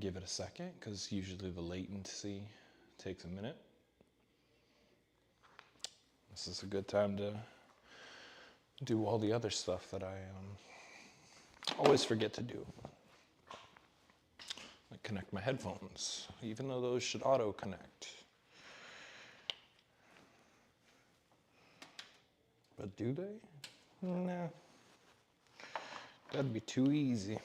Give it a second because usually the latency takes a minute. This is a good time to do all the other stuff that I always forget to do. Like connect my headphones, even though those should auto connect. But do they? Nah. That'd be too easy.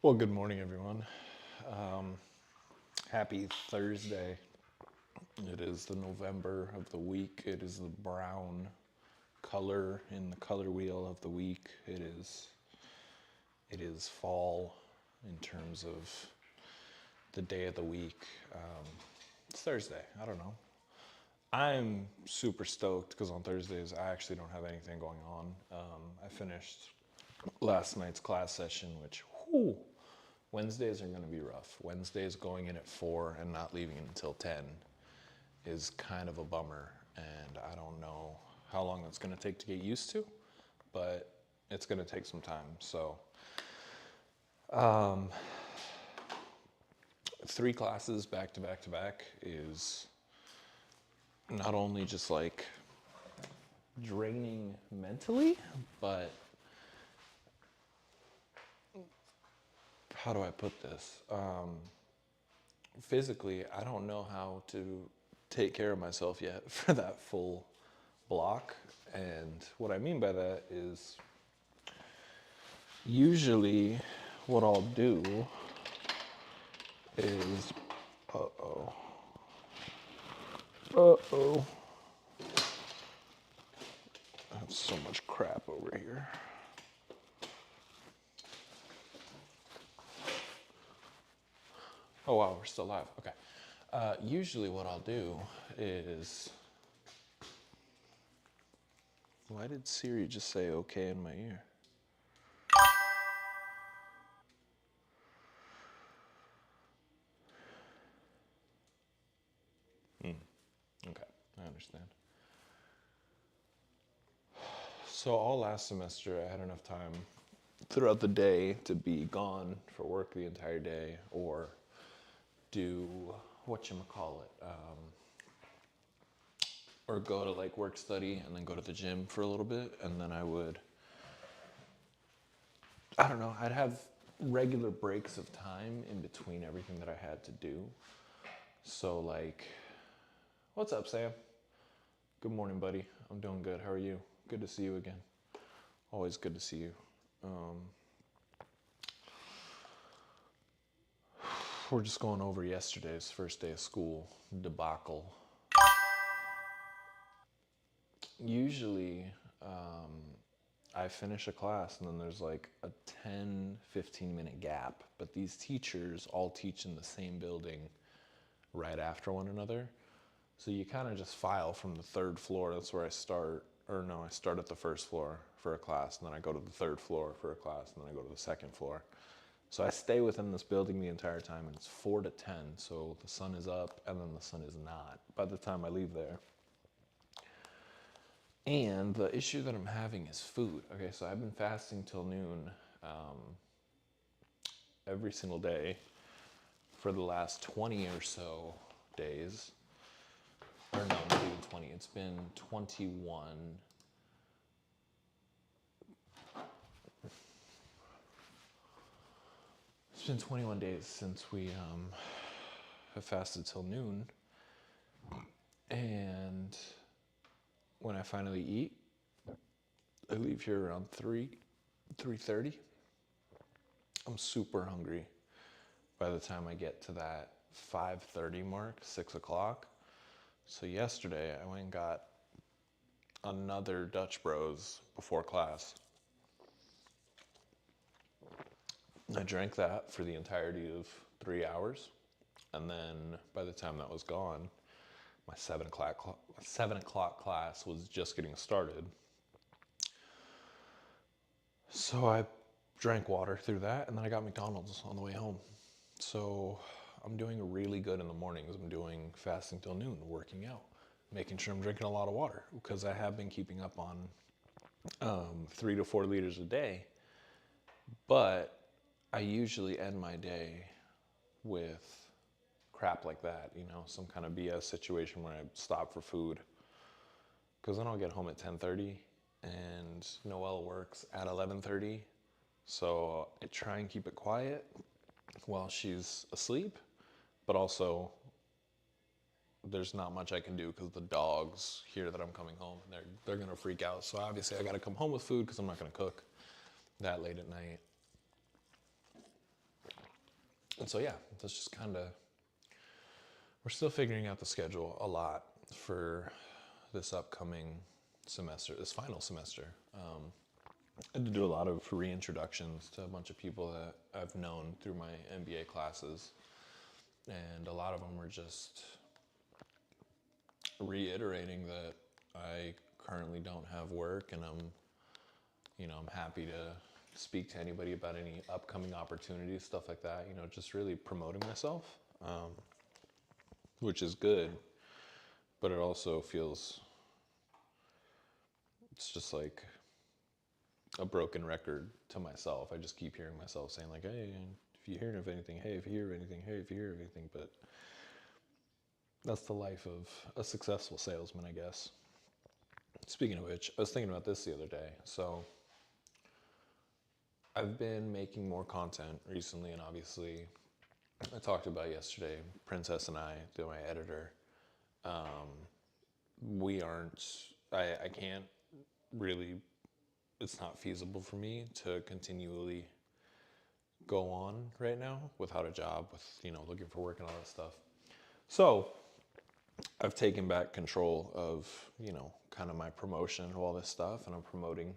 Well, good morning, everyone. Happy Thursday. It is the November of the week. It is the brown color in the color wheel of the week. It is fall in terms of the day of the week. It's Thursday. I don't know. I'm super stoked because on Thursdays I actually don't have anything going on. I finished last night's class session, which Wednesdays are going to be rough. Wednesdays going in at 4 and not leaving until 10 is kind of a bummer, and I don't know how long it's going to take to get used to, but it's going to take some time. So 3 classes back to back to back is not only just like draining mentally, but how do I put this? Physically, I don't know how to take care of myself yet for that full block. And what I mean by that is usually what I'll do is, uh-oh. I have so much crap over here. Oh wow, we're still live. Okay. Usually what I'll do is, why did Siri just say okay in my ear? Okay, I understand. So all last semester I had enough time throughout the day to be gone for work the entire day or do whatchamacallit, or go to like work study and then go to the gym for a little bit, and then I don't know, I'd have regular breaks of time in between everything that I had to do. So like, what's up, Sam? Good morning, buddy. I'm doing good. How are you? Good to see you again. Always good to see you. We're just going over yesterday's first day of school debacle. Usually, I finish a class and then there's like a 10-15 minute gap, but these teachers all teach in the same building right after one another. So you kind of just file from the 3rd floor. That's where I start. Or no, I start at the 1st floor for a class, and then I go to the 3rd floor for a class, and then I go to the 2nd floor. So I stay within this building the entire time, and it's 4 to 10. So the sun is up, and then the sun is not by the time I leave there. And the issue that I'm having is food. Okay, so I've been fasting till noon every single day for the last 20 or so days. Or no, not even 20. It's been 21. It's been 21 days since we have fasted till noon. And when I finally eat, I leave here around 3:30. I'm super hungry by the time I get to that 5:30 mark, 6 o'clock. So yesterday I went and got another Dutch Bros before class. I drank that for the entirety of 3 hours. And then by the time that was gone, my 7 o'clock class was just getting started. So I drank water through that, and then I got McDonald's on the way home. So I'm doing really good in the mornings. I'm doing fasting till noon, working out, making sure I'm drinking a lot of water, because I have been keeping up on 3 to 4 liters a day. But I usually end my day with crap like that, some kind of BS situation where I stop for food, because then I'll get home at 10:30 and Noelle works at 11:30. So I try and keep it quiet while she's asleep, but also there's not much I can do because the dogs hear that I'm coming home and they're gonna freak out. So obviously I gotta come home with food because I'm not gonna cook that late at night. And so yeah, that's just kind of, we're still figuring out the schedule a lot for this upcoming semester, this final semester. I had to do a lot of reintroductions to a bunch of people that I've known through my MBA classes. And a lot of them were just reiterating that I currently don't have work, and I'm happy to speak to anybody about any upcoming opportunities, stuff like that, just really promoting myself, which is good, but it also feels, it's just like a broken record to myself. I just keep hearing myself saying like, hey, if you hear of anything, hey, if you hear of anything, hey, if you hear of anything, but that's the life of a successful salesman, I guess. Speaking of which, I was thinking about this the other day. So I've been making more content recently, and obviously I talked about yesterday, Princess and I, through my editor, I can't really, it's not feasible for me to continually go on right now without a job, with, looking for work and all that stuff. So I've taken back control of, kind of my promotion of all this stuff, and I'm promoting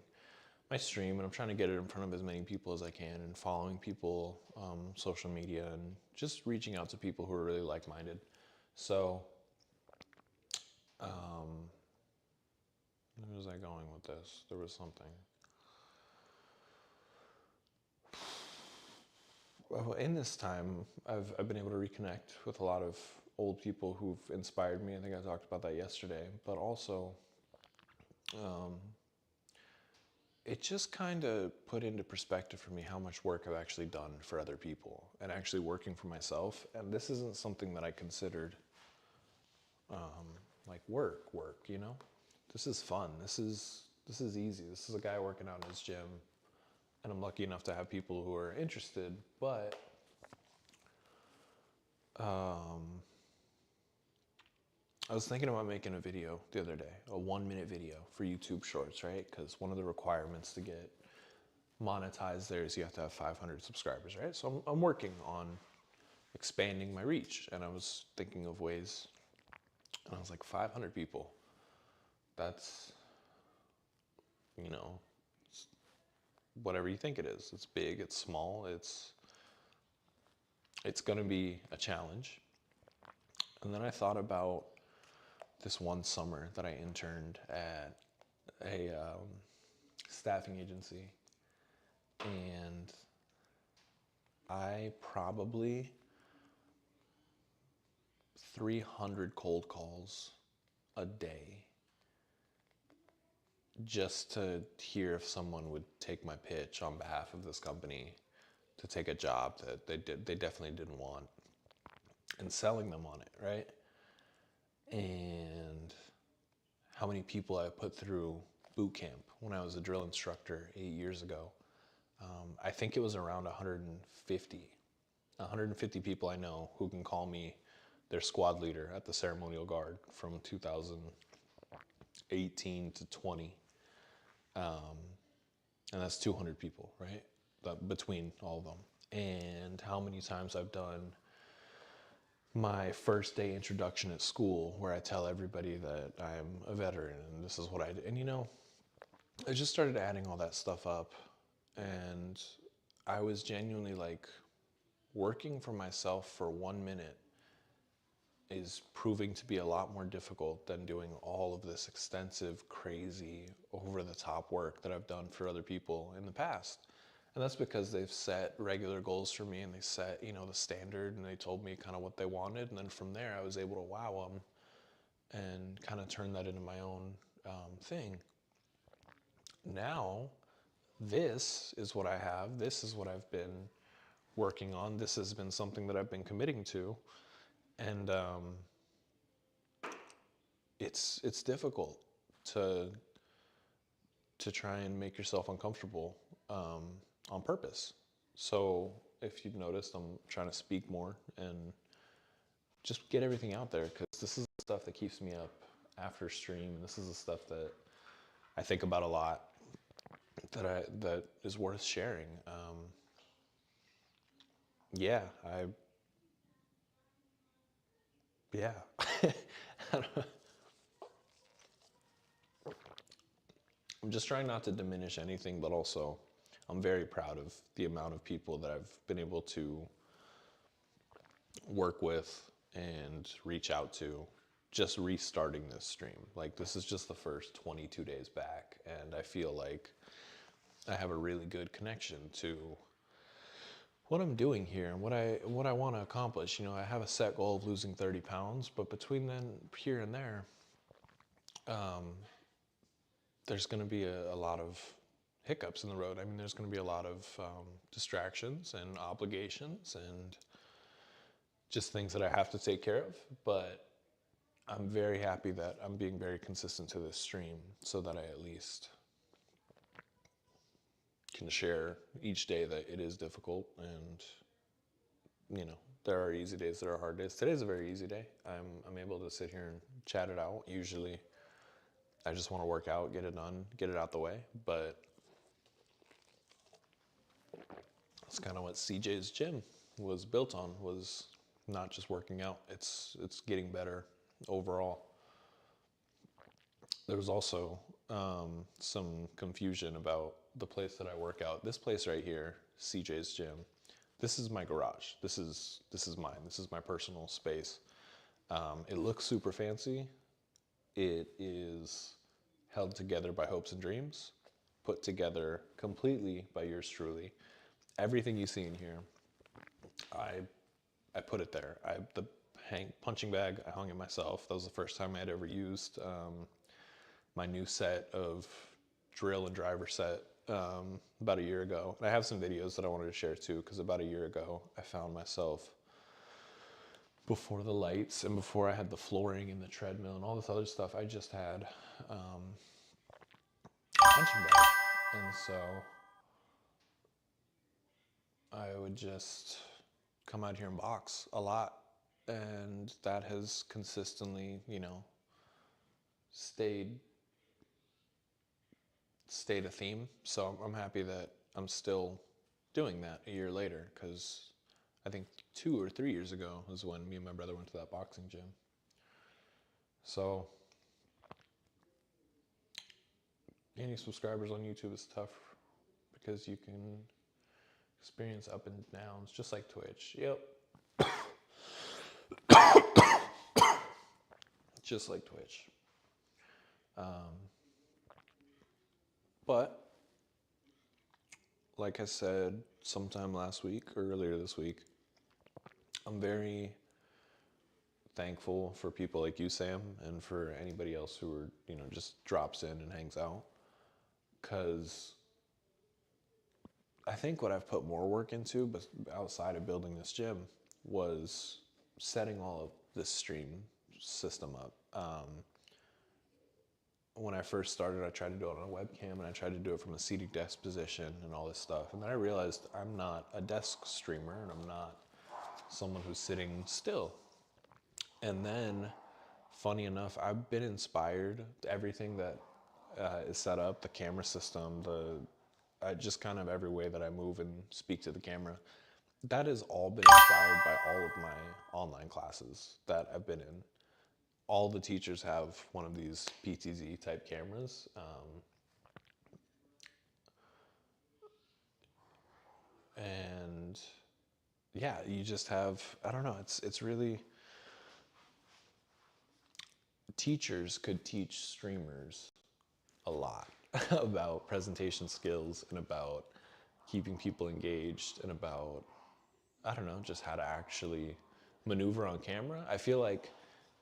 my stream, and I'm trying to get it in front of as many people as I can, and following people, social media, and just reaching out to people who are really like-minded. So, where was I going with this? There was something. Well, in this time, I've been able to reconnect with a lot of old people who've inspired me. I think I talked about that yesterday, but also, it just kind of put into perspective for me how much work I've actually done for other people and actually working for myself. And this isn't something that I considered like work, This is fun. This is easy. This is a guy working out in his gym, and I'm lucky enough to have people who are interested, but I was thinking about making a video the other day, a 1-minute video for YouTube Shorts, right? Because one of the requirements to get monetized there is you have to have 500 subscribers, right? So I'm working on expanding my reach, and I was thinking of ways, and I was like, 500 people, that's, it's whatever you think it is. It's big, it's small, it's gonna be a challenge. And then I thought about this one summer that I interned at a staffing agency, and I probably 300 cold calls a day just to hear if someone would take my pitch on behalf of this company to take a job that they definitely didn't want, and selling them on it, right? And how many people I put through boot camp when I was a drill instructor 8 years ago. I think it was around 150 people I know who can call me their squad leader at the ceremonial guard from 2018 to 20. And that's 200 people, right? Between all of them. And how many times I've done my first day introduction at school where I tell everybody that I'm a veteran and this is what I do. And I just started adding all that stuff up, and I was genuinely like, working for myself for 1 minute is proving to be a lot more difficult than doing all of this extensive, crazy, over the top work that I've done for other people in the past. And that's because they've set regular goals for me, and they set, the standard, and they told me kind of what they wanted. And then from there, I was able to wow them and kind of turn that into my own thing. Now, this is what I have. This is what I've been working on. This has been something that I've been committing to. And it's difficult to try and make yourself uncomfortable on purpose. So if you've noticed, I'm trying to speak more and just get everything out there, because this is the stuff that keeps me up after stream. This is the stuff that I think about a lot, that is worth sharing. Yeah, yeah. I'm just trying not to diminish anything, but also I'm very proud of the amount of people that I've been able to work with and reach out to, just restarting this stream. Like, this is just the first 22 days back, and I feel like I have a really good connection to what I'm doing here and what I want to accomplish. I have a set goal of losing 30 pounds, but between then, here and there, there's going to be a lot of hiccups in the road. I mean, there's going to be a lot of distractions and obligations and just things that I have to take care of. But I'm very happy that I'm being very consistent to this stream, so that I at least can share each day that it is difficult. And there are easy days, there are hard days. Today's a very easy day. I'm able to sit here and chat it out. Usually I just want to work out, get it done, get it out the way. But it's kind of what CJ's gym was built on, was not just working out. It's getting better overall. There was also some confusion about the place that I work out. This place right here, CJ's gym, this is my garage. This is mine. This is my personal space. It looks super fancy. It is held together by hopes and dreams, put together completely by yours truly. Everything you see in here, I put it there. The punching bag, I hung it myself. That was the first time I had ever used my new set of drill and driver set about a year ago. And I have some videos that I wanted to share too, because about a year ago, I found myself, before the lights and before I had the flooring and the treadmill and all this other stuff, I just had a punching bag. And so I would just come out here and box a lot. And that has consistently, stayed a theme. So I'm happy that I'm still doing that a year later, because I think 2 or 3 years ago was when me and my brother went to that boxing gym. So gaining subscribers on YouTube is tough, because you can experience up and downs, just like Twitch. Yep. Just like Twitch. But like I said sometime last week or earlier this week, I'm very thankful for people like you, Sam, and for anybody else who are, just drops in and hangs out. Because I think what I've put more work into, but outside of building this gym, was setting all of this stream system up. When I first started, I tried to do it on a webcam, and I tried to do it from a seated desk position and all this stuff. And then I realized I'm not a desk streamer, and I'm not someone who's sitting still. And then, funny enough, I've been inspired. Everything that is set up, the camera system, just kind of every way that I move and speak to the camera, that has all been inspired by all of my online classes that I've been in. All the teachers have one of these PTZ type cameras. yeah, you just have, I don't know, it's really, teachers could teach streamers a lot about presentation skills and about keeping people engaged and about, I don't know, just how to actually maneuver on camera. I feel like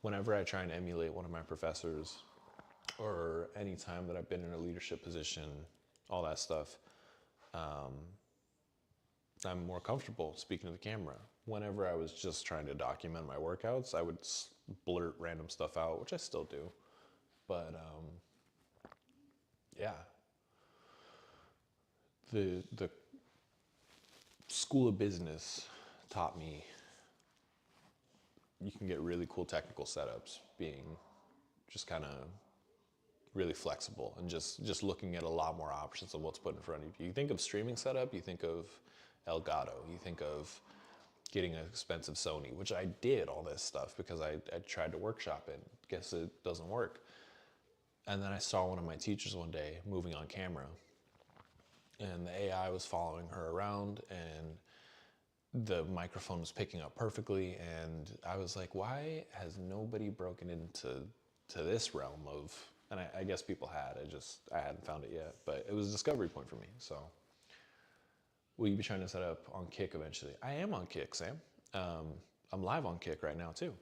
whenever I try and emulate one of my professors, or any time that I've been in a leadership position, all that stuff, I'm more comfortable speaking to the camera. Whenever I was just trying to document my workouts, I would blurt random stuff out, which I still do. But yeah, the School of Business taught me you can get really cool technical setups being just kind of really flexible and just looking at a lot more options of what's put in front of you. You think of streaming setup, you think of Elgato, you think of getting an expensive Sony, which I did all this stuff because I tried to workshop it. Guess it doesn't work. And then I saw one of my teachers one day moving on camera, and the AI was following her around, and the microphone was picking up perfectly. And I was like, why has nobody broken into this realm of, and I guess people had, I hadn't found it yet, but it was a discovery point for me. So will you be trying to set up on Kick eventually? I am on Kick, Sam. I'm live on Kick right now too.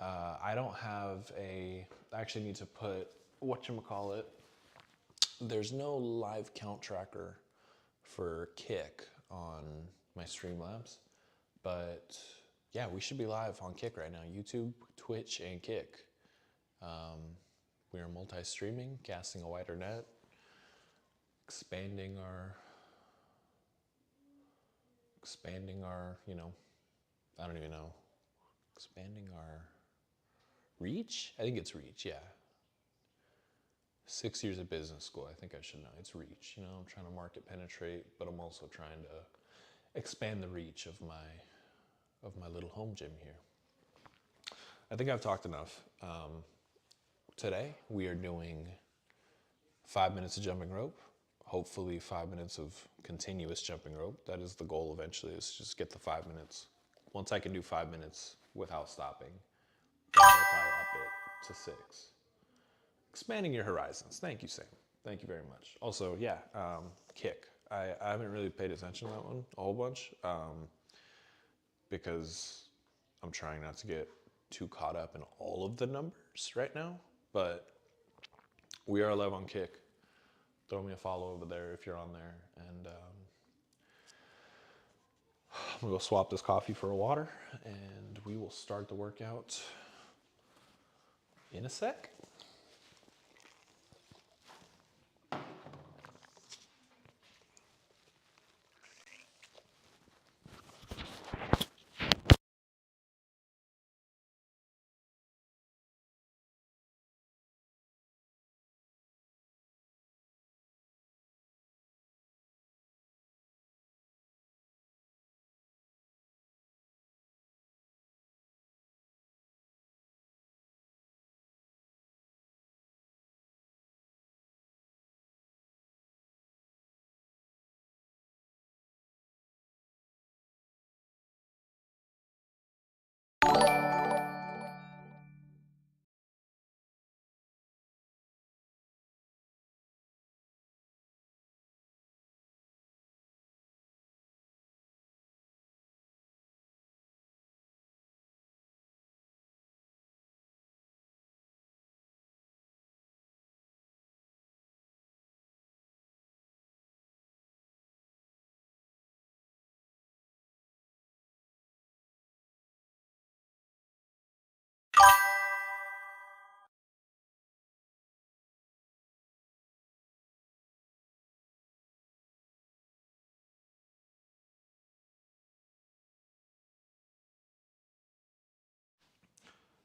I don't have I actually need to put, whatchamacallit, there's no live count tracker for Kick on my Streamlabs, but yeah, we should be live on Kick right now. YouTube, Twitch, and Kick. We are multi-streaming, casting a wider net, expanding our, I don't even know, expanding our reach? I think it's reach, yeah. 6 years of business school, I think I should know. It's reach, I'm trying to market penetrate, but I'm also trying to expand the reach of my little home gym here. I think I've talked enough. Today, we are doing 5 minutes of jumping rope, hopefully 5 minutes of continuous jumping rope. That is the goal eventually, is just get the 5 minutes. Once I can do 5 minutes without stopping, then I'll probably up it to 6. Expanding your horizons. Thank you, Sam. Thank you very much. Also, yeah, Kick. I haven't really paid attention to that one a whole bunch because I'm trying not to get too caught up in all of the numbers right now, but we are live on Kick. Throw me a follow over there if you're on there, and I'm gonna go swap this coffee for a water, and we will start the workout in a sec.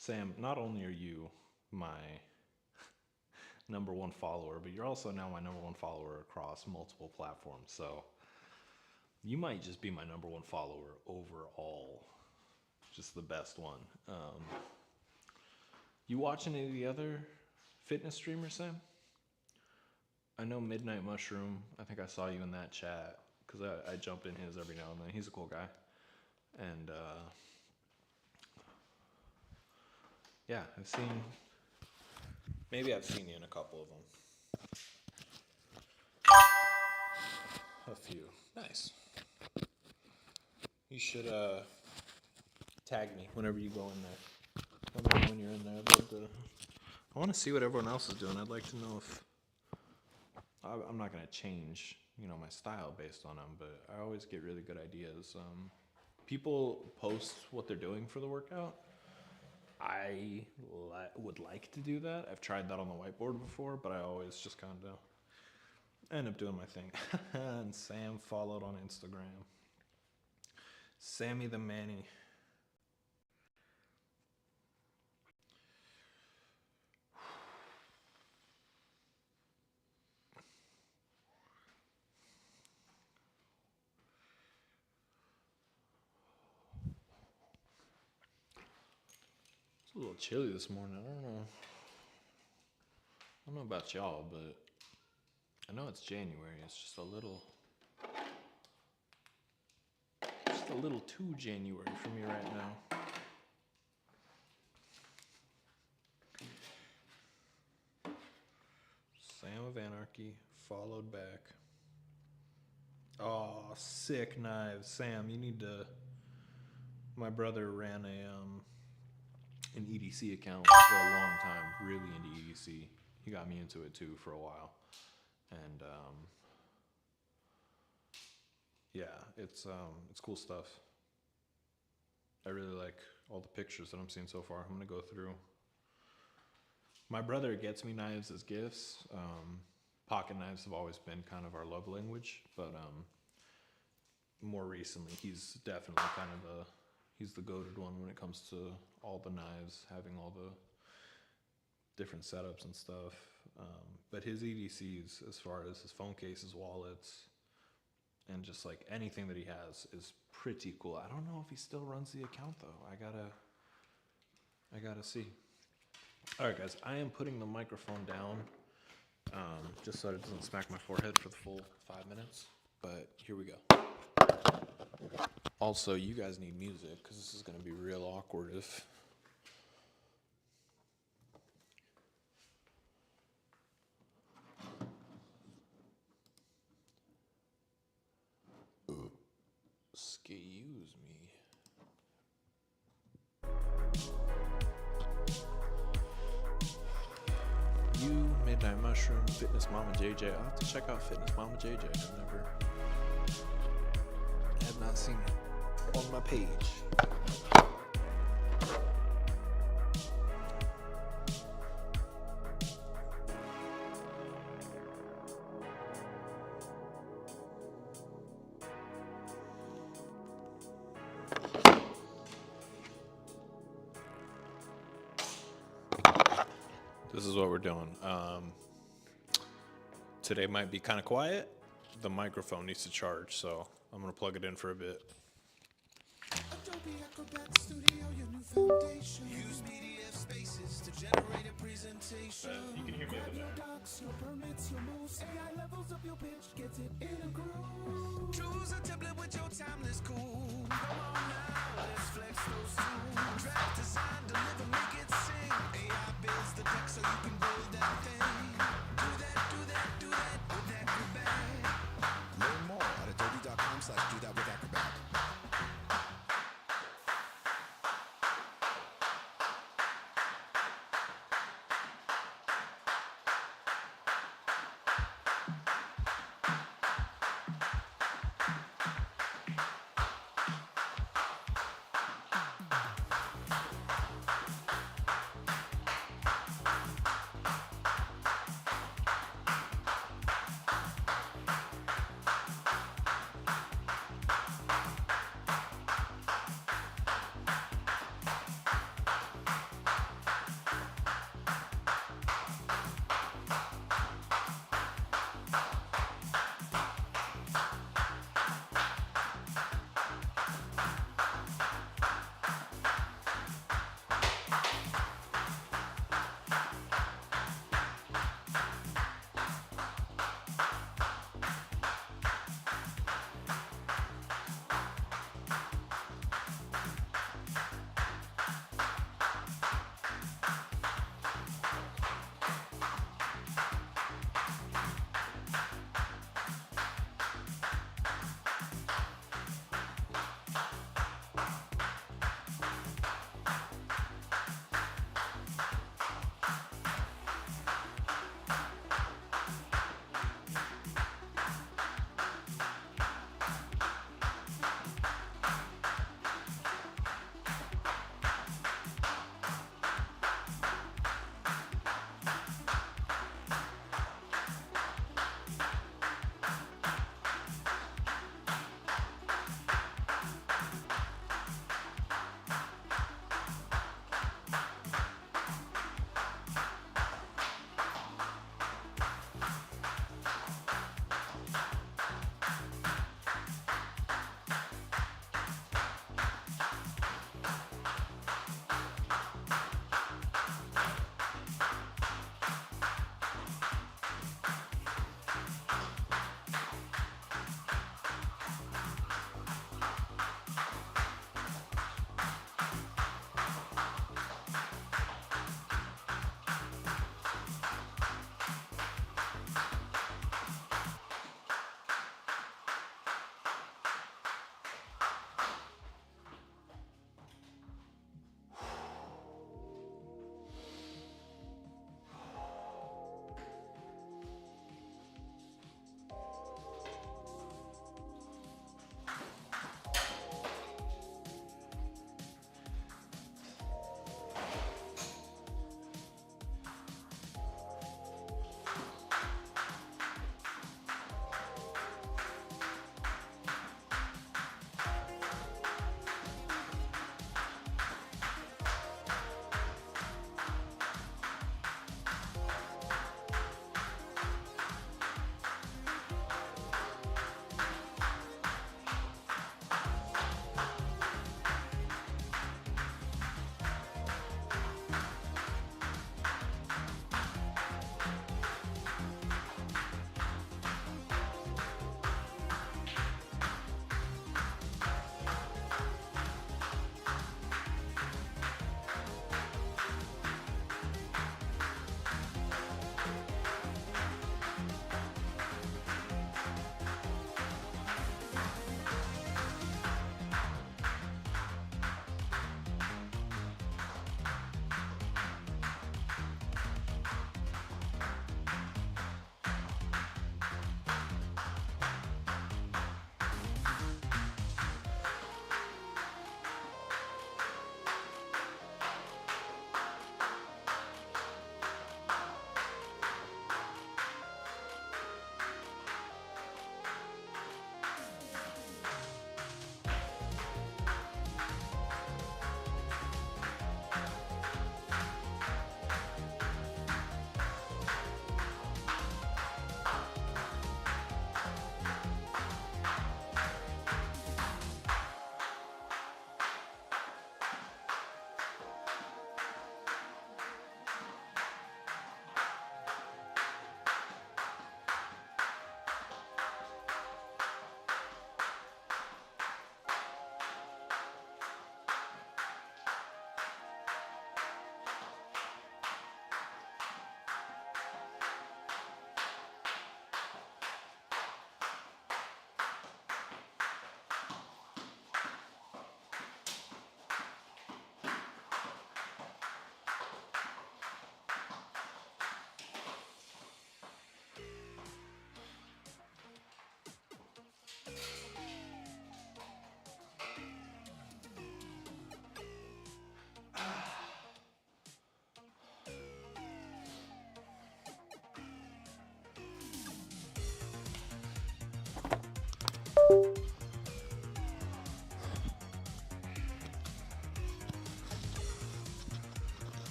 Sam, not only are you my number one follower, but you're also now my number one follower across multiple platforms. So you might just be my number one follower overall, just the best one. You watch any of the other fitness streamers, Sam? I know Midnight Mushroom. I think I saw you in that chat because I jump in his every now and then. He's a cool guy. And yeah, maybe I've seen you in a couple of them. A few. Nice. You should tag me whenever you go in there. Let me know when you're in there. I want to see what everyone else is doing. I'd like to know if I'm not going to change, my style based on them, but I always get really good ideas. People post what they're doing for the workout. I would like to do that. I've tried that on the whiteboard before, but I always just kind of end up doing my thing. And Sam followed on Instagram. Sammy the Manny. It's a little chilly this morning. I don't know about y'all, but I know it's January. It's just a little too January for me right now. Sam of Anarchy followed back. Oh, sick knives. Sam, you need to... My brother ran an EDC account for a long time, really into EDC. He got me into it too for a while. And yeah, it's cool stuff. I really like all the pictures that I'm seeing so far. I'm gonna go through. My brother gets me knives as gifts. Pocket knives have always been kind of our love language, but more recently, he's definitely he's the goated one when it comes to all the knives, having all the different setups and stuff. But his EDCs, as far as his phone cases, wallets, and just like anything that he has is pretty cool. I don't know if he still runs the account though. I gotta see. All right, guys, I am putting the microphone down just so that it doesn't smack my forehead for the full 5 minutes. But here we go. Also, you guys need music because this is gonna be real awkward if. Excuse me. You, Midnight Mushroom, Fitness Mama JJ. I'll have to check out Fitness Mama JJ. I have not seen it on my page. This is what we're doing. Today might be kind of quiet. The microphone needs to charge, so I'm going to plug it in for a bit. Adobe Acrobat Studio, your new foundation. Use PDF spaces to generate a presentation. You can hear me over there. Your docs, your permits, your moves. AI levels up your pitch, gets it in a groove. Choose a template with your timeless cool. Come on now, let's flex those tools. Draft, design, deliver, make it sing. AI builds the deck so you can build that thing. Do that with Acrobat. Learn more at adobe.com/do-that-with-Acrobat.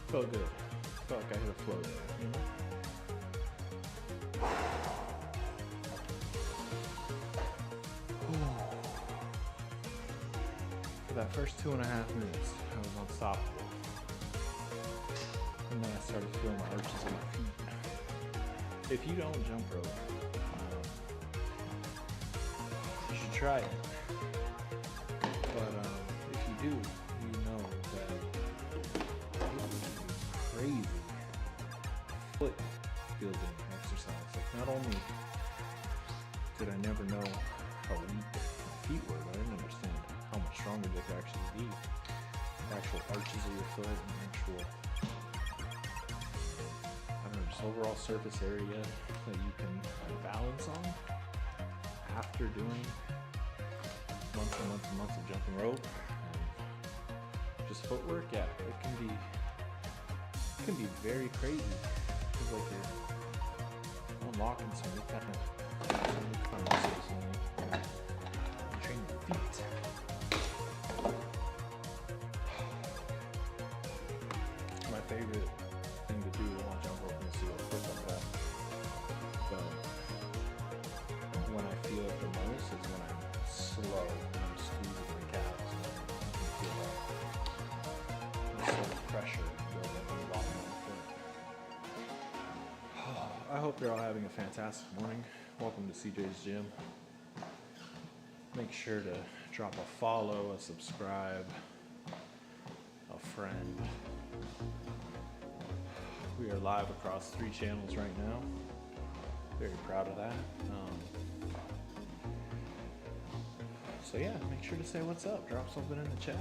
Felt good. Felt like I hit a flow there, you know? For that first 2.5 minutes, I was unstoppable. And then I started feeling my arches in my feet. If you don't jump rope, you should try it. But if you do, you know that it was crazy foot building exercise. Like, not only did I never know how weak my feet were, but I didn't understand how much stronger they could actually be. The actual arches of your foot and actual, I don't know, just overall surface area that you can balance on after doing months and months and months of jumping rope and just footwork. Yeah, it can be very crazy. It's like you're unlocking some new kind of muscles and you train your feet. My favorite thing to do on jump rope is to go quick like that. But when I feel it the most is when I'm slow and I'm squeezing the calves and I can feel that sort of pressure building on the bottom of my foot. I hope you're all having a fantastic morning. Welcome to CJ's Gym. Make sure to drop a follow, a subscribe, a friend. We are live across 3 channels right now. Very proud of that. So yeah, make sure to say what's up. Drop something in the chat.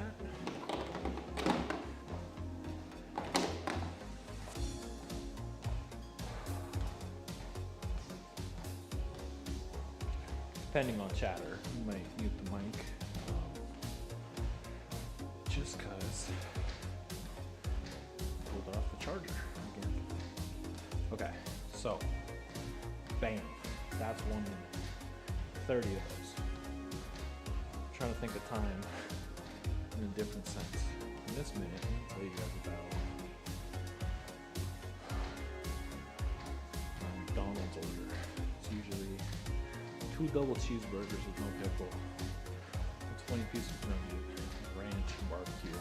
Depending on chatter, you might mute the mic. Just cause I pulled off the charger again. Okay, so bam, that's 1 minute. 30 of those. I'm trying to think of time in a different sense. In this minute, I'm gonna tell you guys about my McDonald's order. It's usually 2 double cheeseburgers with no pickle, 20 pieces of ranch barbecue,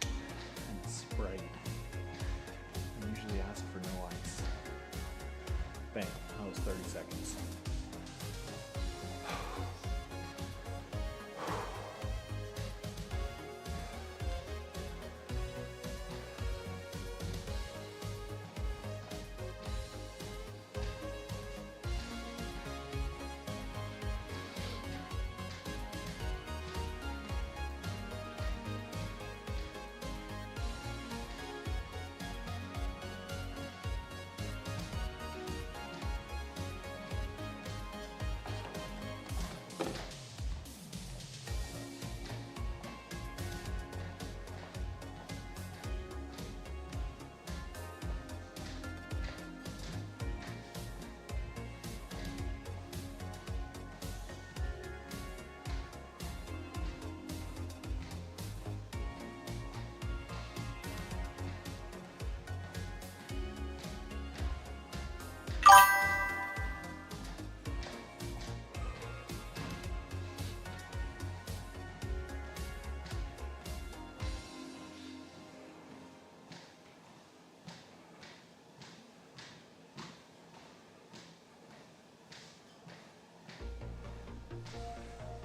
and Sprite. I usually ask for no ice. Bam, that was 30 seconds.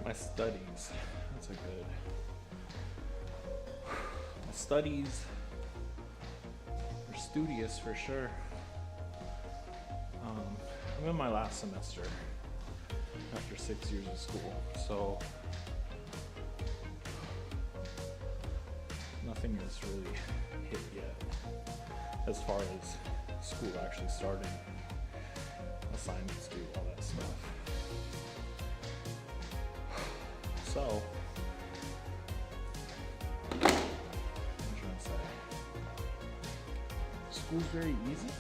My studies, that's a good. My studies are studious for sure. I'm in my last semester after 6 years of school, so nothing is really hit yet as far as school actually starting, assignments due, all that stuff. So, what am I trying to say? School's very easy.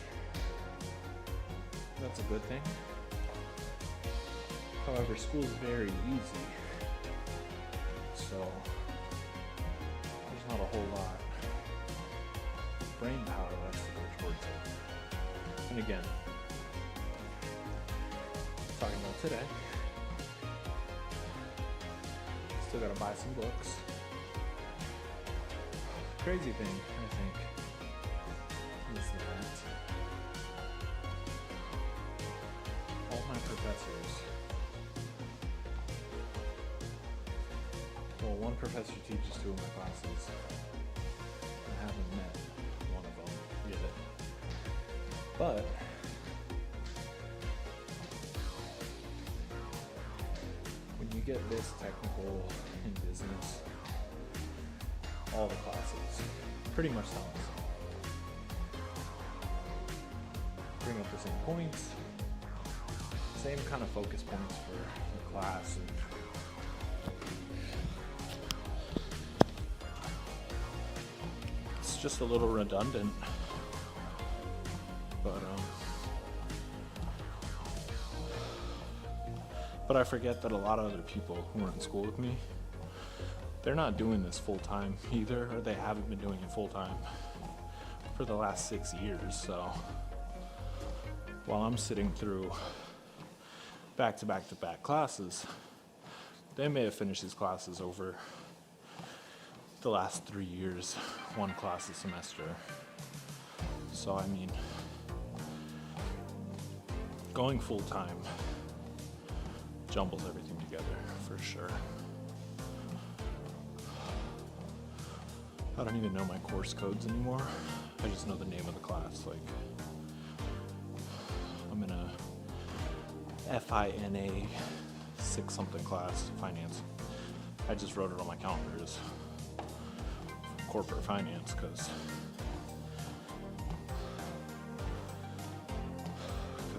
That's a good thing. However, school's very easy. So, there's not a whole lot brain power that has to go towards it. And again, talking about today, still gotta buy some books. Crazy thing, I think, is that all my professors, well, one professor teaches 2 of my classes. I haven't met one of them yet. But when you get this technical in business, all the classes pretty much tell us. Bring up the same points, same kind of focus points for the class. And it's just a little redundant, but I forget that a lot of other people who are in school with me, they're not doing this full time either, or they haven't been doing it full time for the last 6 years. So while I'm sitting through back to back to back classes, they may have finished these classes over the last 3 years, 1 class a semester. So I mean, going full time jumbles everything together for sure. I don't even know my course codes anymore. I just know the name of the class. Like, I'm in a FINA 6 something class, finance. I just wrote it on my calendar as corporate finance because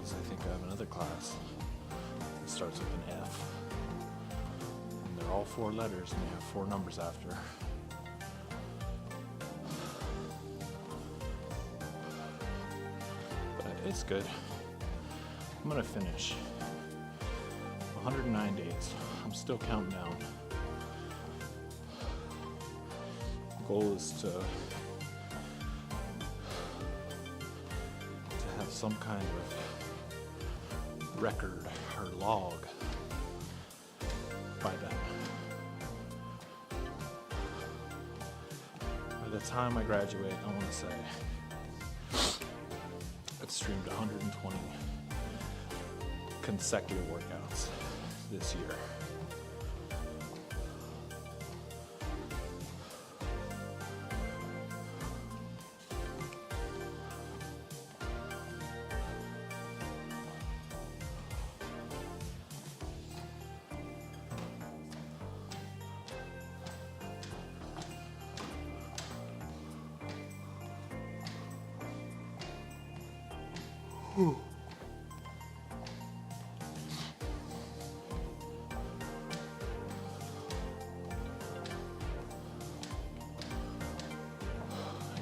I think I have another class that starts with an F. And they're all 4 letters and they have 4 numbers after. It's good. I'm gonna finish 109 days. I'm still counting down. The goal is to have some kind of record or log by then. By the time I graduate, I want to say I've streamed 120 consecutive workouts this year.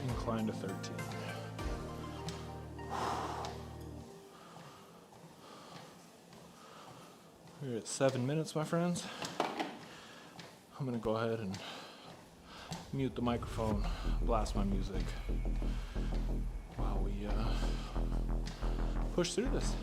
Incline to 13. We're at 7 minutes, my friends. I'm gonna go ahead and mute the microphone, blast my music while we push through this.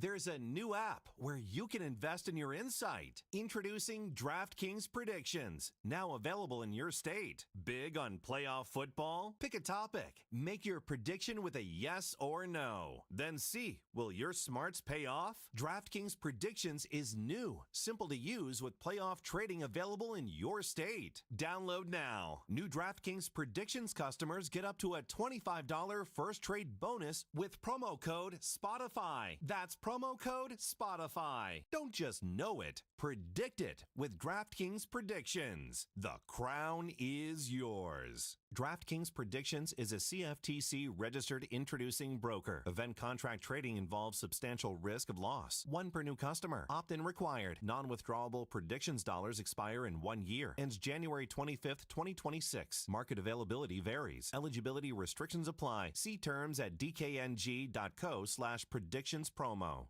There's a new app where you can invest in your insight. Introducing DraftKings Predictions, now available in your state. Big on playoff football? Pick a topic. Make your prediction with a yes or no. Then see, will your smarts pay off? DraftKings Predictions is new, simple to use with playoff trading available in your state. Download now. New DraftKings Predictions customers get up to a $25 first trade bonus with promo code SPOTIFY. That's promo code SPOTIFY. Don't just know it, predict it with DraftKings Predictions. The crown is yours. DraftKings Predictions is a CFTC registered introducing broker. Event contract trading involves substantial risk of loss. One per new customer. Opt-in required. Non-withdrawable predictions dollars expire in 1 year. Ends January 25th, 2026. Market availability varies. Eligibility restrictions apply. See terms at dkng.co/predictionspromo.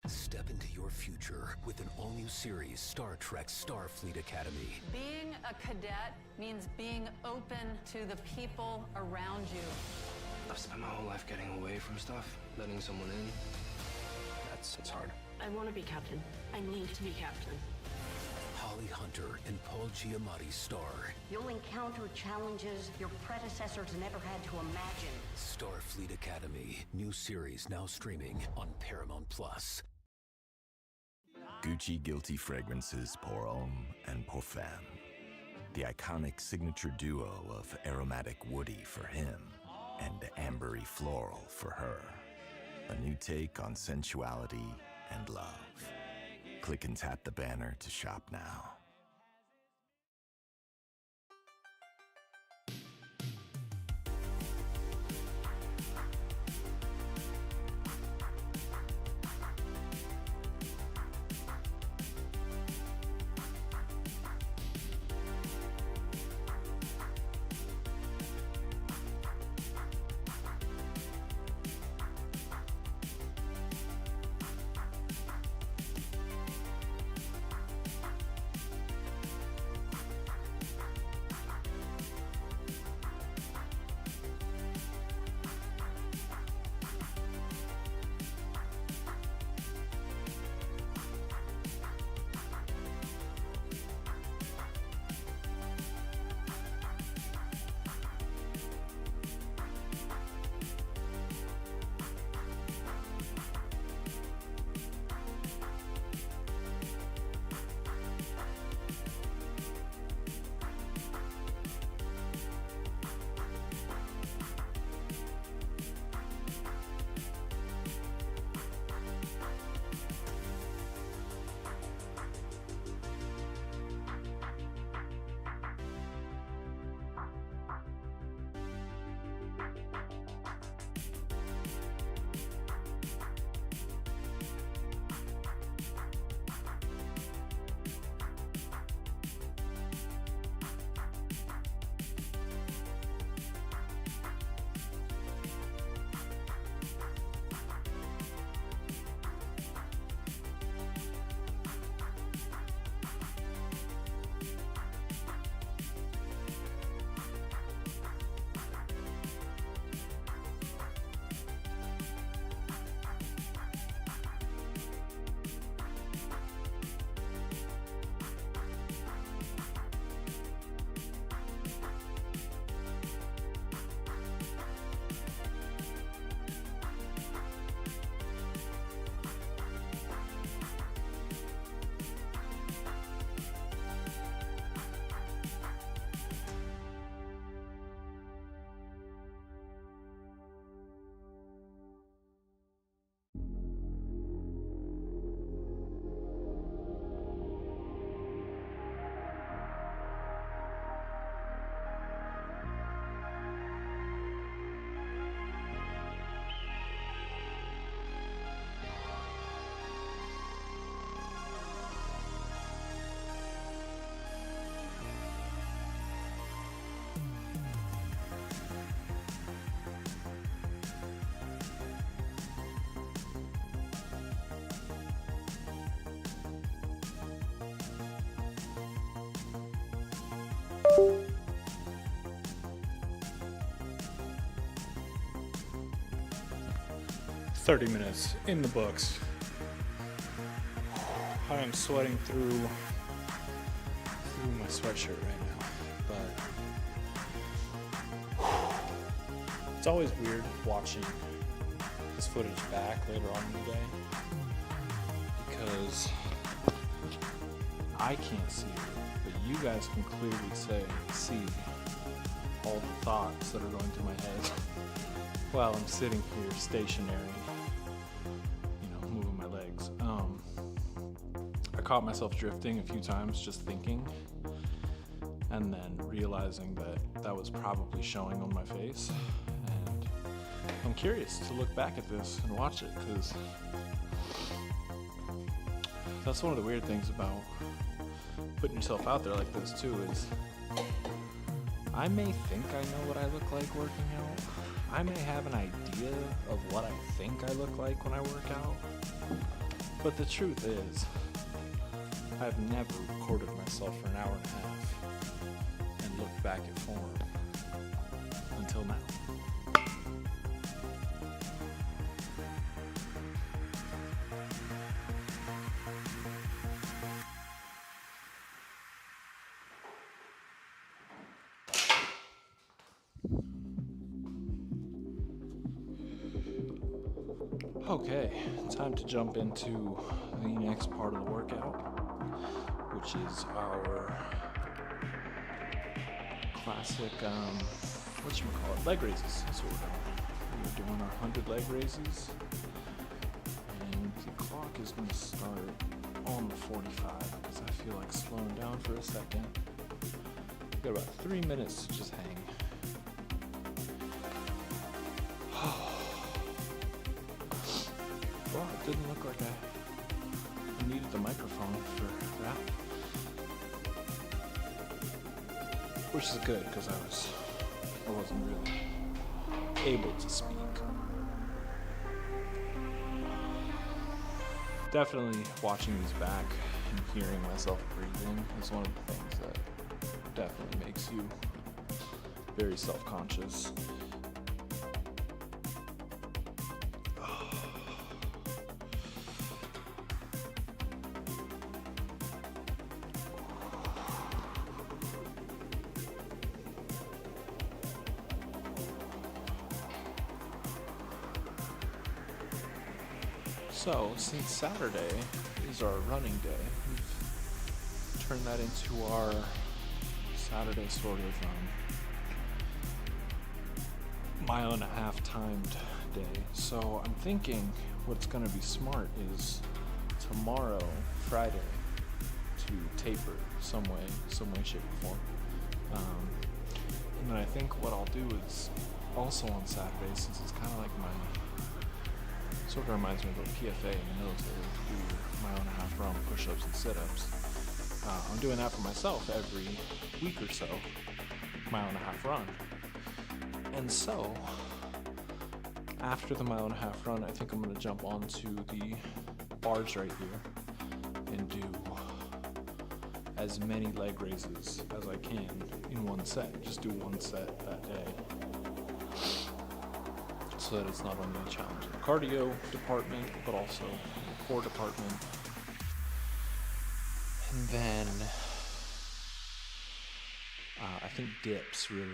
Step into your future with an all-new series, Star Trek Starfleet Academy. Being a cadet means being open to the people around you. I've spent my whole life getting away from stuff, letting someone in. It's hard. I want to be captain. I need to be captain. Holly Hunter and Paul Giamatti star You'll encounter challenges your predecessors never had to imagine. Starfleet Academy. New series now streaming on Paramount Plus. Gucci Guilty Fragrances pour homme and pour femme. The iconic signature duo of aromatic woody for him and ambery floral for her. A new take on sensuality and love. Click and tap the banner to shop now. "30 minutes in the books. I am sweating through my sweatshirt right now, but it's always weird watching this footage back later on in the day because I can't see it, but you guys can clearly see all the thoughts that are going through my head while I'm sitting here stationary, moving my legs. I caught myself drifting a few times just thinking, and then realizing that was probably showing on my face. And I'm curious to look back at this and watch it, because that's one of the weird things about putting yourself out there like this too, is I may think I know what I look like working out. I may have an idea of what I think I look like when I work out. But the truth is, I've never recorded myself for an hour and a half and looked back at form until now. Okay, time to jump into the next part of the workout, which is our classic, whatchamacallit, leg raises. That's what we're doing. We're doing our 100 leg raises, and the clock is going to start on the 45 because I feel like slowing down for a second. We've got about 3 minutes to just hang. Well, it didn't look like I needed the microphone for that. Which is good, because I wasn't really able to speak. Definitely watching these back and hearing myself breathing is one of the things that definitely makes you very self-conscious. So, since Saturday is our running day, we've turned that into our Saturday sort of mile and a half timed day. So I'm thinking what's going to be smart is tomorrow, Friday, to taper some way, shape, or form. And then I think what I'll do is also on Saturday, since it's kind of like my sort of reminds me of a PFA in the military, do mile and a half run, push-ups and sit-ups. I'm doing that for myself every week or so, mile and a half run. And so, after the mile and a half run, I think I'm going to jump onto the bars right here and do as many leg raises as I can in one set. Just do one set that day, so that it's not only a challenge in the cardio department, but also in the core department. And then I think dips really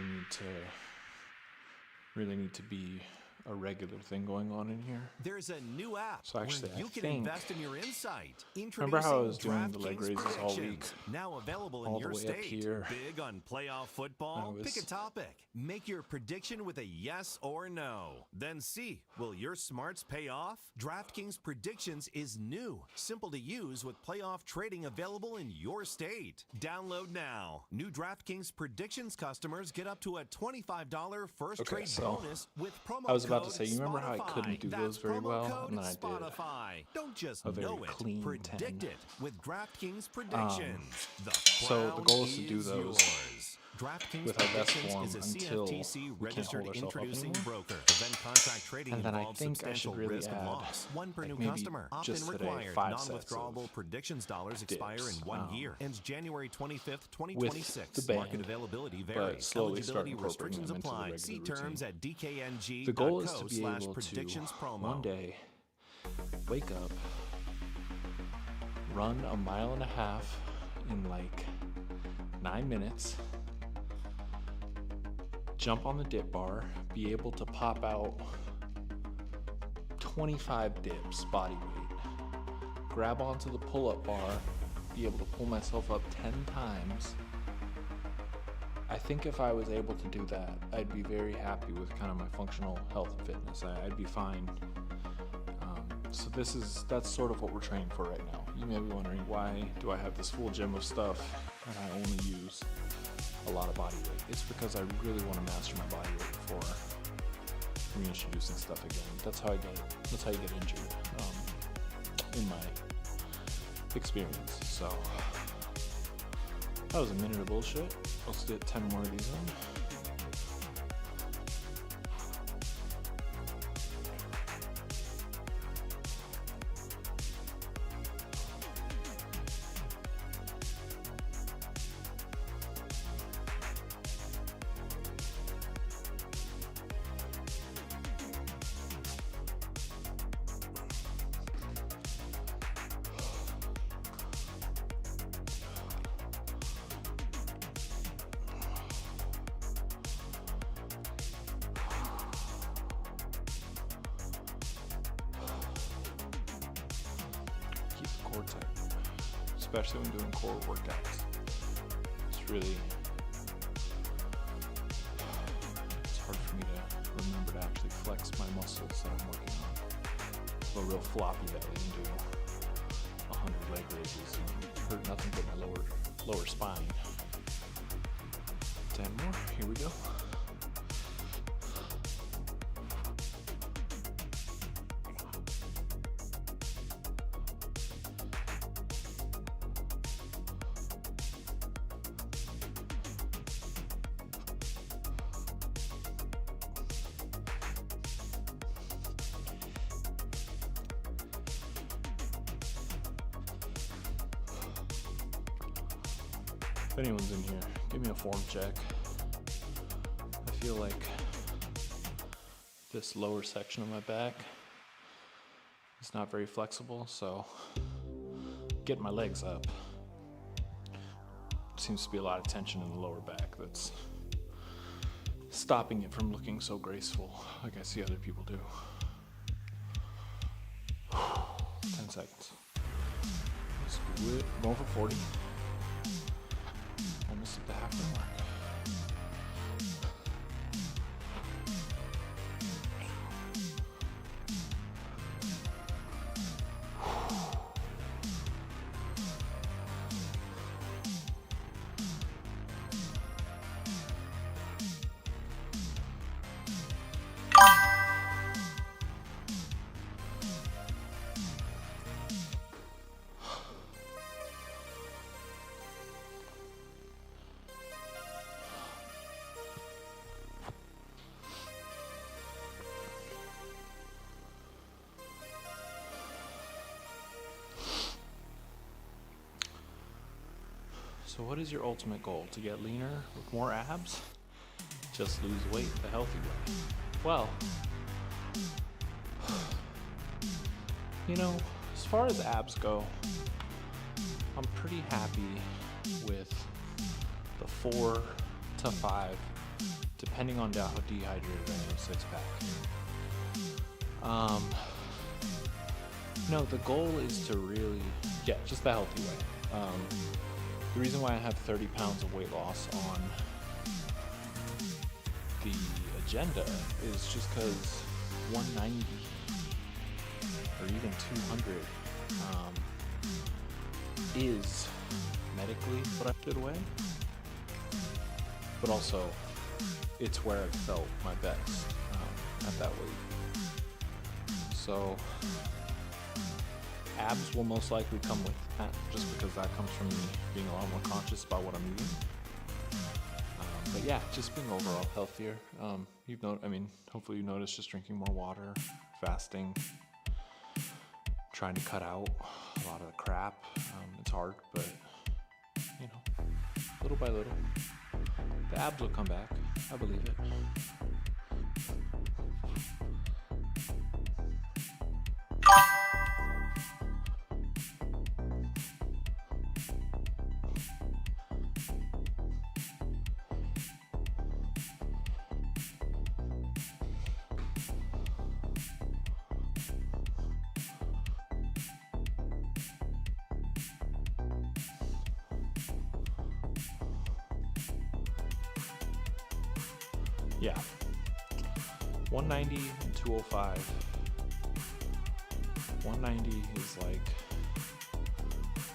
need to be a regular thing going on in here. There's a new app So actually, where you I can think- invest in your insight. Remember how I was doing the DraftKings leg raises all week? Predictions, now available All in the your way up state. here. Big on playoff football. I was- Pick a topic. Make your prediction with a yes or no. Then see, will your smarts pay off? DraftKings Predictions is new, simple to use with playoff trading available in your state. Download now. New DraftKings Predictions customers get up to a $25 first Okay, trade so bonus with promo I was about to code say, you remember how I couldn't Spotify. do That's those very promo well, code and then I did Spotify. Don't just a very know it, clean predict 10. it with DraftKings Predictions. so the goal is to do those yours. DraftKings with our best Predictions form is a until CFTC we can't registered hold ourselves up introducing anymore. broker. Event contract trading And then I involves think I substantial should really risk of add, loss. One per like, new maybe customer. just Opt-in today, required. 5 sets Non-withdrawable of predictions dollars expire in dips, 1 year. Ends January 25th, the 2026. band, Market availability but varies. slowly start Eligibility incorporating restrictions them into the apply. regular See routine. terms at dkng.co/predictions The goal is to be able to promo. one day wake up, run a mile and a half in like 9 minutes, jump on the dip bar, be able to pop out 25 dips body weight, grab onto the pull-up bar, be able to pull myself up 10 times. I think if I was able to do that, I'd be very happy with kind of my functional health and fitness. I'd be fine. So that's sort of what we're training for right now. You may be wondering, why do I have this full gym of stuff and I only use a lot of body weight? It's because I really want to master my body weight before reintroducing stuff again. That's how you get injured, in my experience. So that was a minute of bullshit. Let's get 10 more of these in. especially when doing core workouts. It's really, it's hard for me to remember to actually flex my muscles that I'm working on. A real floppy belly and do 100 leg raises and hurt nothing but my lower spine. 10 more, here we go. If anyone's in here, give me a form check. I feel like this lower section of my back is not very flexible, so getting my legs up seems to be a lot of tension in the lower back that's stopping it from looking so graceful like I see other people do. 10 seconds. Let's do it. Going for 40. Almost at the halfway mark. So what is your ultimate goal? To get leaner with more abs? Just lose weight the healthy way? Well, you know, as far as abs go, I'm pretty happy with the 4 to 5, depending on how dehydrated I am, 6-pack. No, the goal is to really, just the healthy way. The reason why I have 30 pounds of weight loss on the agenda is just because 190 or even 200 is medically what I did away, but also it's where I felt my best at that weight. So abs will most likely come with that, just because that comes from me being a lot more conscious about what I'm eating. But yeah, just being overall healthier. Hopefully you noticed just drinking more water, fasting, trying to cut out a lot of the crap. It's hard, but you know, little by little, the abs will come back. I believe it. Yeah, 190 and 205. 190 is like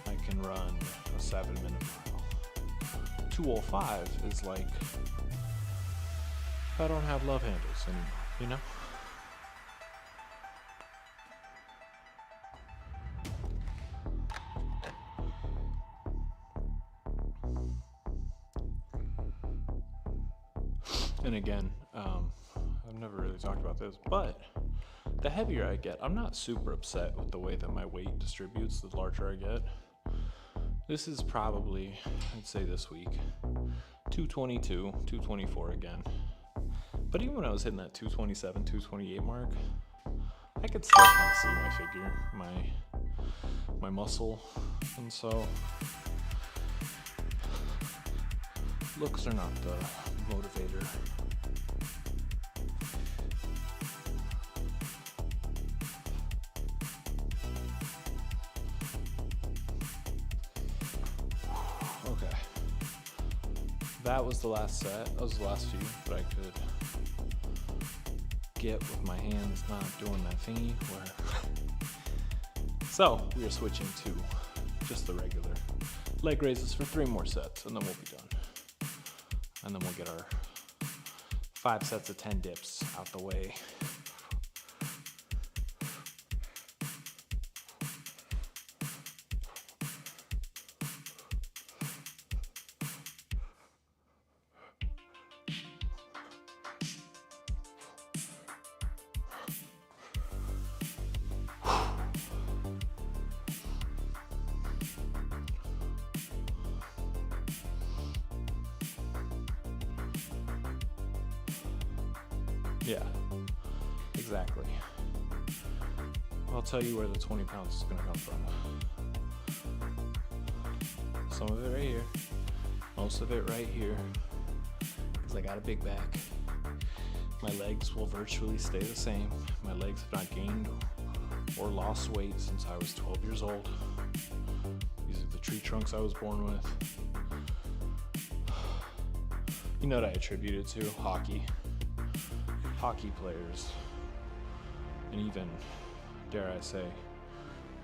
I can run a 7-minute mile. 205 is like I don't have love handles anymore, you know? And again, I've never really talked about this, but the heavier I get, I'm not super upset with the way that my weight distributes the larger I get. This is probably, I'd say this week, 222, 224 again. But even when I was hitting that 227, 228 mark, I could still kind of see my figure, my muscle, and so looks are not the motivator. Okay. That was the last set. That was the last few that I could get with my hands not doing that thingy where. So we are switching to just the regular leg raises for 3 more sets, and then we'll be done. And then we'll get our 5 sets of 10 dips out the way. Yeah, exactly. I'll tell you where the 20 pounds is gonna come from. Some of it right here, most of it right here, because I got a big back. My legs will virtually stay the same. My legs have not gained or lost weight since I was 12 years old. These are the tree trunks I was born with. You know what I attribute it to? Hockey. Hockey players, and even, dare I say,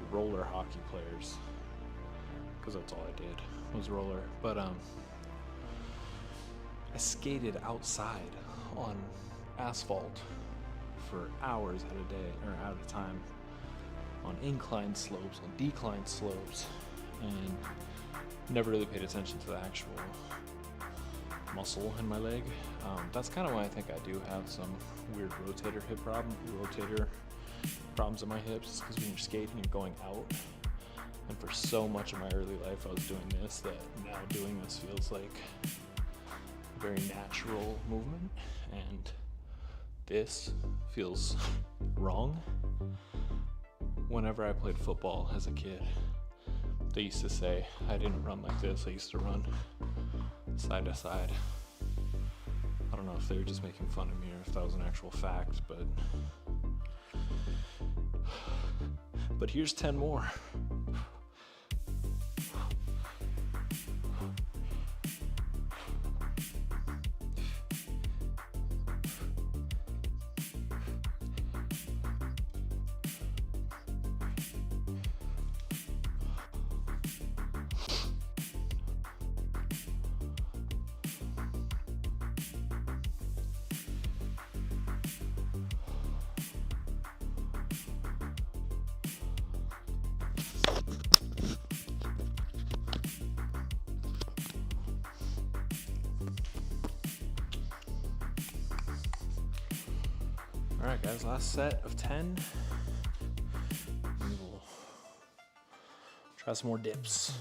roller hockey players, because that's all I did was roller. But I skated outside on asphalt for hours at a day, or at a time, on inclined slopes, on declined slopes, and never really paid attention to the actual muscle in my leg. That's kind of why I think I do have some weird rotator problems in my hips, because when you're skating, you're going out. And for so much of my early life, I was doing this, that now doing this feels like a very natural movement, and this feels wrong. Whenever I played football as a kid, they used to say I didn't run like this. I used to run side to side. I don't know if they were just making fun of me or if that was an actual fact, but here's 10 more. All right, guys, last set of 10. We will try some more dips.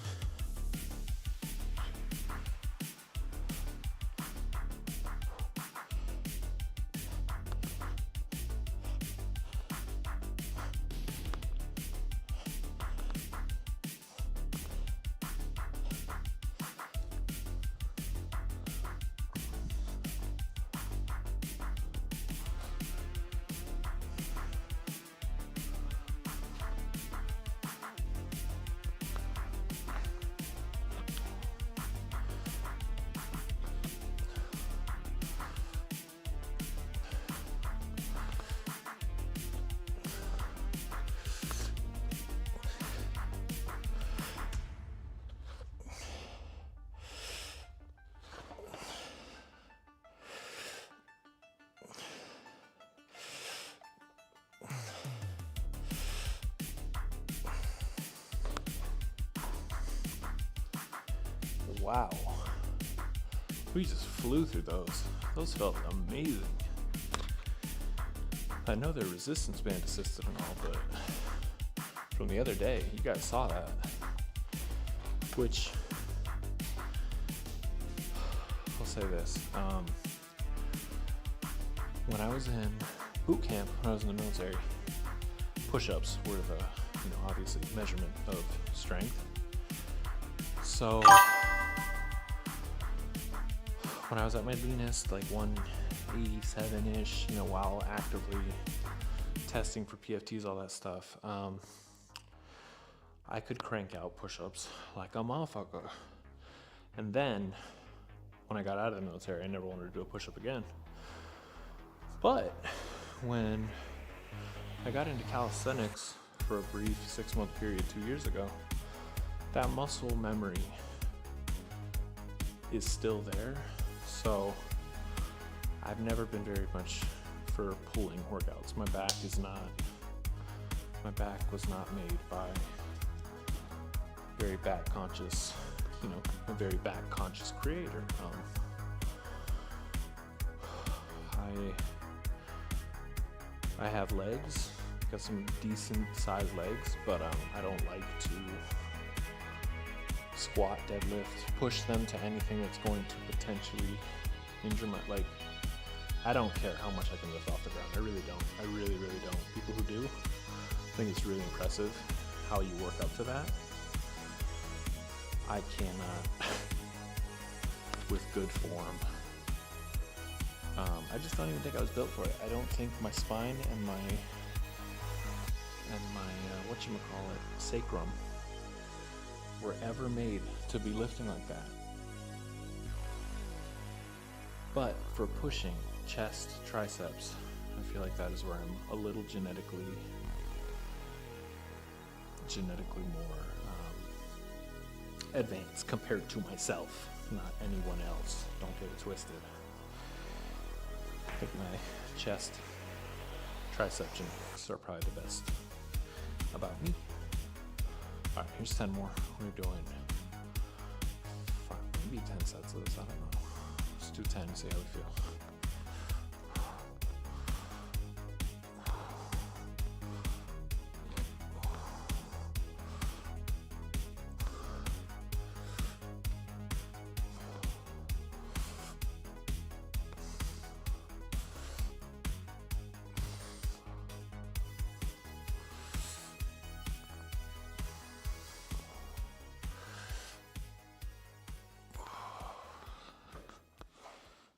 Wow. We just flew through those. Those felt amazing. I know they're resistance band assisted and all, but from the other day, you guys saw that. Which, I'll say this. When I was in boot camp, when I was in the military, push-ups were the, obviously measurement of strength. So when I was at my leanest, like 187-ish, while actively testing for PFTs, all that stuff, I could crank out push-ups like a motherfucker. And then when I got out of the military, I never wanted to do a push-up again. But when I got into calisthenics for a brief 6-month period 2 years ago, that muscle memory is still there. So I've never been very much for pulling workouts. My back was not made by very back conscious, a very back conscious creator. I have legs, got some decent sized legs, but I don't like to squat, deadlift, push them to anything that's going to potentially injure I don't care how much I can lift off the ground. I really don't. I really, really don't. People who do, I think it's really impressive how you work up to that. I cannot with good form. I just don't even think I was built for it. I don't think my spine and my sacrum were ever made to be lifting like that. But for pushing chest, triceps, I feel like that is where I'm a little genetically more advanced compared to myself, not anyone else. Don't get it twisted. I think my chest, tricep genetics are probably the best about me. Alright, here's 10 more. We're doing maybe 10 sets of this, I don't know. Let's do 10 and see how we feel.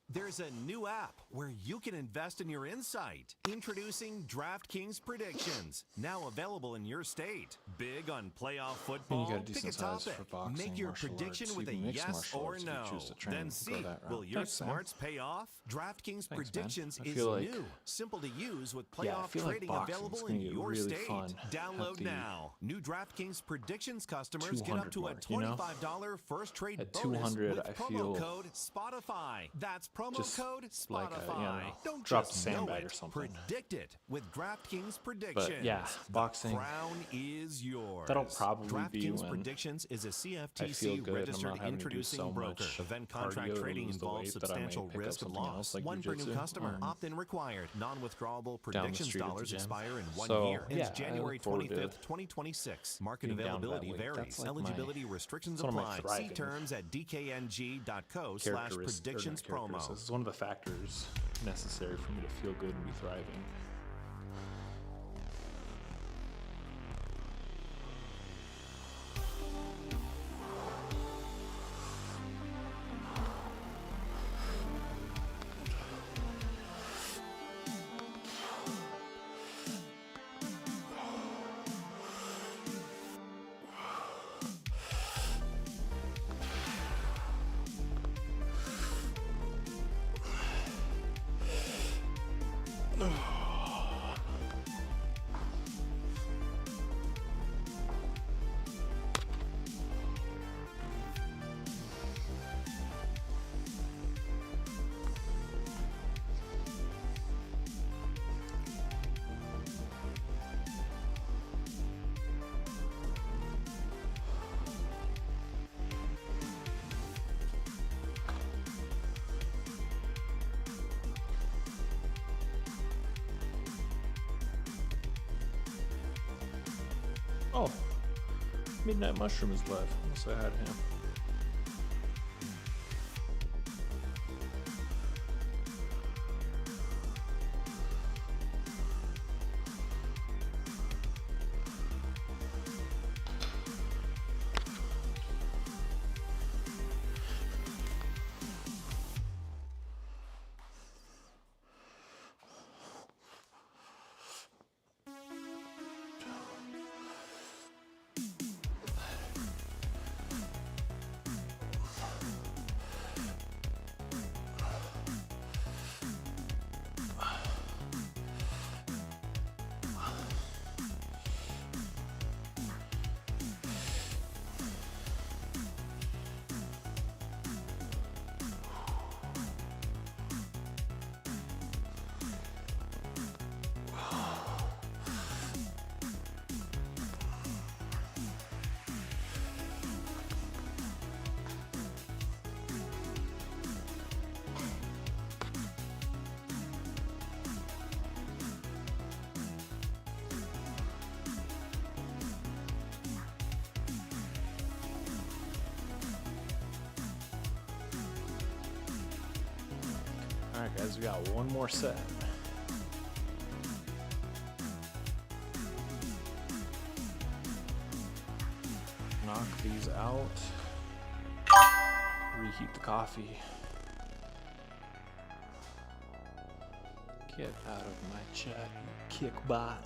There's a new app where you can invest in your insight. Introducing DraftKings Predictions, now available in your state. Big on playoff football. Pick a topic. Make your prediction with a yes or no. Then see, will your smarts pay off? DraftKings Predictions is new, simple to use with playoff trading available in your state. Download now. New DraftKings Predictions customers get up to a $25 first trade bonus with promo code Spotify. That's promo code Spotify. Don't drop just the know sandbag it, or something. predict it with DraftKings Predictions. But yeah, boxing. The crown is yours. That'll probably be DraftKings when Predictions is a I feel CFTC good and I'm registered not having to do introducing so broker. much Event contract cardio to trading lose the involves weight that I may substantial pick up risk of something loss. else like One per new jujitsu, customer. Opt-in required. Non-withdrawable down the predictions street at the dollars gym. expire in 1 So, year. yeah, Ends I January look forward to 25th, 2026. Market being down to that availability weight. varies. That's like my- Eligibility restrictions that's one of my apply. See thriving terms at dkng.co/predictions promo. This is one of the factors necessary for me to feel good and be thriving. Oh, Midnight Mushroom is live. I'll say hi to him. Alright guys, we got one more set. Knock these out. Reheat the coffee. Get out of my chat, you kickbot.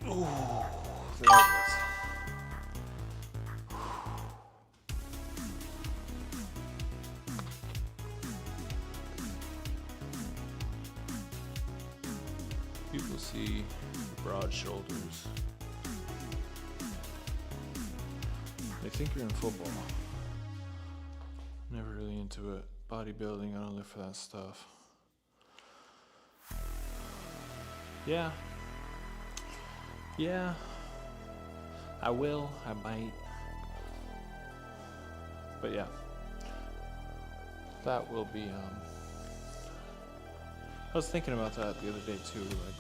Ooh, there it is. People see the broad shoulders. They think you're in football. Never really into it. Bodybuilding, I don't live for that stuff. Yeah, I will, I might. But yeah, that will be, I was thinking about that the other day too, like,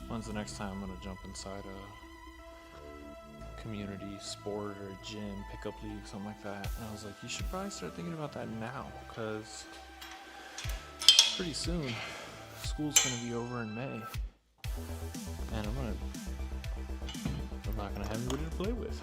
when's the next time I'm gonna jump inside a community sport or a gym, pickup league, something like that. And I was like, you should probably start thinking about that now, because pretty soon, school's gonna be over in May. And I'm not gonna have anybody to play with.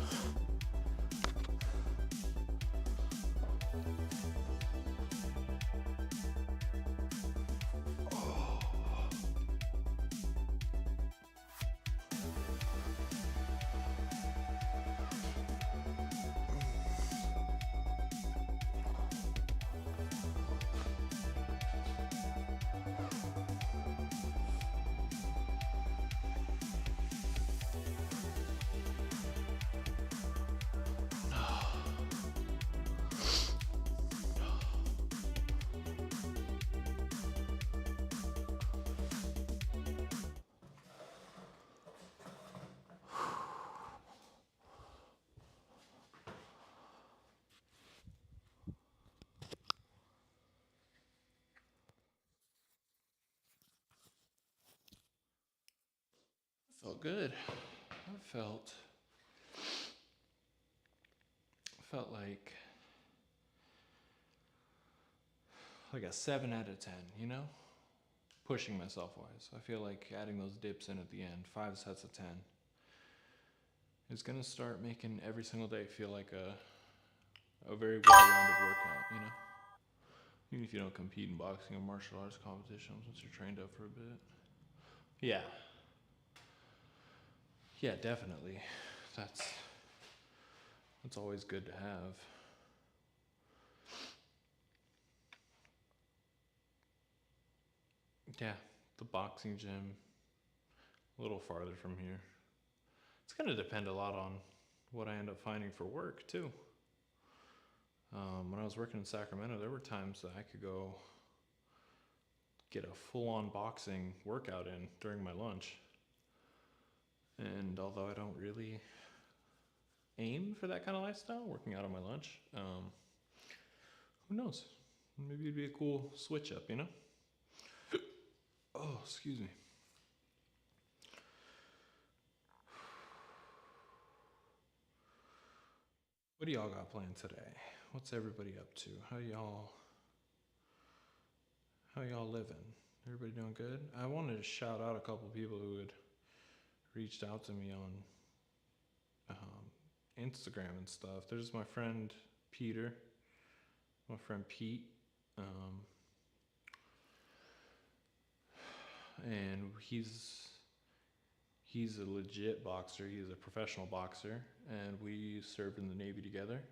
Felt good. I felt like a 7 out of 10, you know? Pushing myself wise. I feel like adding those dips in at the end, 5 sets of 10, is gonna start making every single day feel like a very well-rounded workout, you know? Even if you don't compete in boxing or martial arts competitions once you're trained up for a bit. Yeah. Yeah, definitely. That's always good to have. Yeah, the boxing gym, a little farther from here. It's gonna depend a lot on what I end up finding for work too. When I was working in Sacramento, there were times that I could go get a full-on boxing workout in during my lunch. And although I don't really aim for that kind of lifestyle, working out on my lunch, who knows? Maybe it'd be a cool switch up, you know? Oh, excuse me. What do y'all got planned today? What's everybody up to? How y'all living? Everybody doing good? I wanted to shout out a couple people who had reached out to me on Instagram and stuff. There's my friend Peter, my friend Pete, and he's a legit boxer. He's a professional boxer, and we served in the Navy together.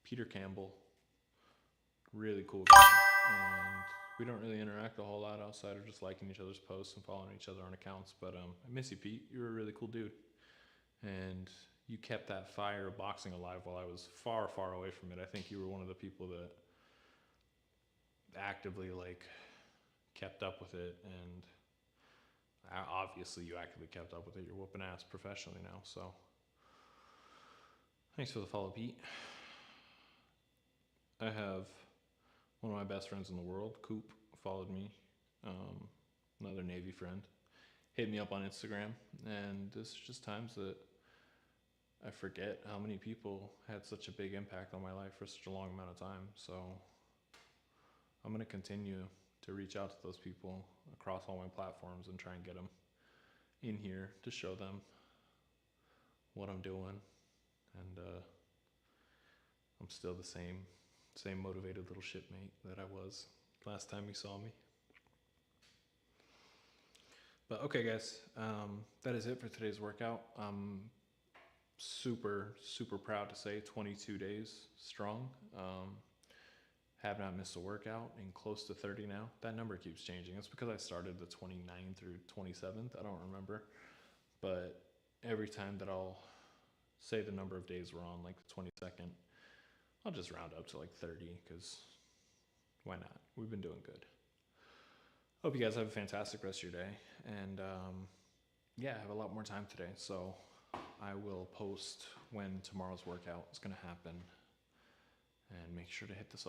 Peter Campbell, really cool guy, and we don't really interact a whole lot outside of just liking each other's posts and following each other on accounts, but I miss you, Pete. You're a really cool dude, and you kept that fire of boxing alive while I was far, far away from it. I think you were one of the people that actively like kept up with it, and obviously you actively kept up with it. You're whooping ass professionally now, so thanks for the follow, Pete. I have one of my best friends in the world, Coop, followed me. Another Navy friend hit me up on Instagram, and there's just times that I forget how many people had such a big impact on my life for such a long amount of time. So I'm going to continue to reach out to those people across all my platforms and try and get them in here to show them what I'm doing. And I'm still the same motivated little shipmate that I was last time you saw me. But okay, guys, that is it for today's workout. I'm super proud to say 22 days strong. Have not missed a workout in close to 30 now. That number keeps changing. It's because I started the 29th through 27th. I don't remember. But every time that I'll say the number of days we're on, like the 22nd, I'll just round up to like 30, because why not? We've been doing good. Hope you guys have a fantastic rest of your day. And yeah, I have a lot more time today. So I will post when tomorrow's workout is going to happen. And make sure to hit this